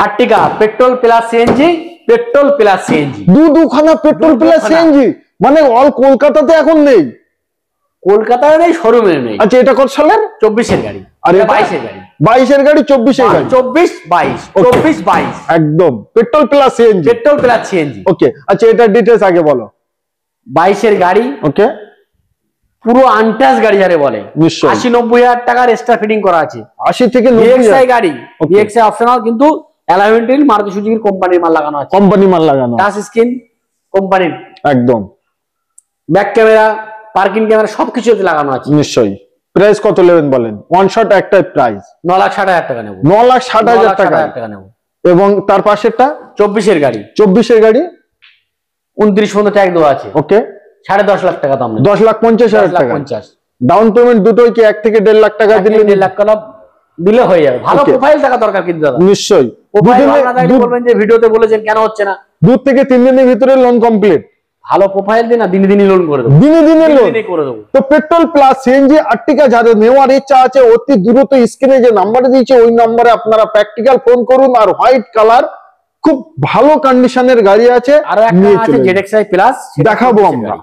আর্টিকা petrol plus CNG, petrol plus CNG, দুখানা petrol plus CNG, মানে all কলকাতাতে এখন নেই, কলকাতায় নেই, শোরুমে নেই। আচ্ছা এটা কত সালের? 24 এর গাড়ি। আর এটা 22 এর গাড়ি। 22 এর গাড়ি, 24 এর গাড়ি, 24 22 24 22 একদম petrol plus CNG, petrol plus CNG. Okay আচ্ছা এটা ডিটেইলস আগে বলো। 22 এর গাড়ি, ওকে পুরো আনটাচ গাড়ি যারে বলে, নিশ্চয়ই 80-90 হাজার টাকার এক্সট্রা ফিটিং করা আছে। 80 থেকে 90 ভিএক্সআই গাড়ি, ভিএক্সআই অপশনাল, কিন্তু অ্যালাইনমেন্ট মারুতি সুজুকির কোম্পানির মাল লাগানো আছে, কোম্পানি মাল লাগানো, টাচ স্ক্রিন কোম্পানির, একদম ব্যাক ক্যামেরা, পার্কিং ক্যামেরা সবকিছু লাগানো আছে। নিশ্চয়ই। প্রাইস কত নেবেন বলেন? ওয়ান শট একটা প্রাইস 9,60,000 টাকা নেব। 9,60,000 টাকা নেব। এবং তার পাশেরটা 24 এর গাড়ি, 24 এর গাড়ি 29 পর্যন্ত ট্যাগ দেওয়া আছে। ওকে 10.5 লাখ টাকা দাম নেব। 10,50,000 টাকা। 10,50,000 ডাউন পেমেন্ট দুটোই কি 1 থেকে 1.5 লাখ টাকা দিলে? 1.5 লাখ টাকা দিলে হয়ে যাবে। ভালো প্রোফাইল থাকা দরকার কিন্তু দাদা, নিশ্চয়ই। প্রোফাইল না থাকলে বলবেন যে ভিডিওতে বলেছেন কেন হচ্ছে না। 2 থেকে 3 দিনের ভিতরে লোন কমপ্লিট। ভালো প্রোফাইল দিন না, দিনে দিনে লোন করে দেবো, দিনে দিনে লোন করে দেবো। তো পেট্রোল প্লাস সিএনজি আর্টিকা যাদের নেওয়ার ইচ্ছা আছে, অতি দ্রুত স্ক্রিনে যে নাম্বার দিয়েছে ওই নম্বরে আপনারা প্র্যাকটিক্যাল ফোন করুন। আর হোয়াইট কালার খুব ভালো কন্ডিশনের গাড়ি আছে, আর একটা আছে জেডএক্সআই প্লাস, দেখাবো আমরা।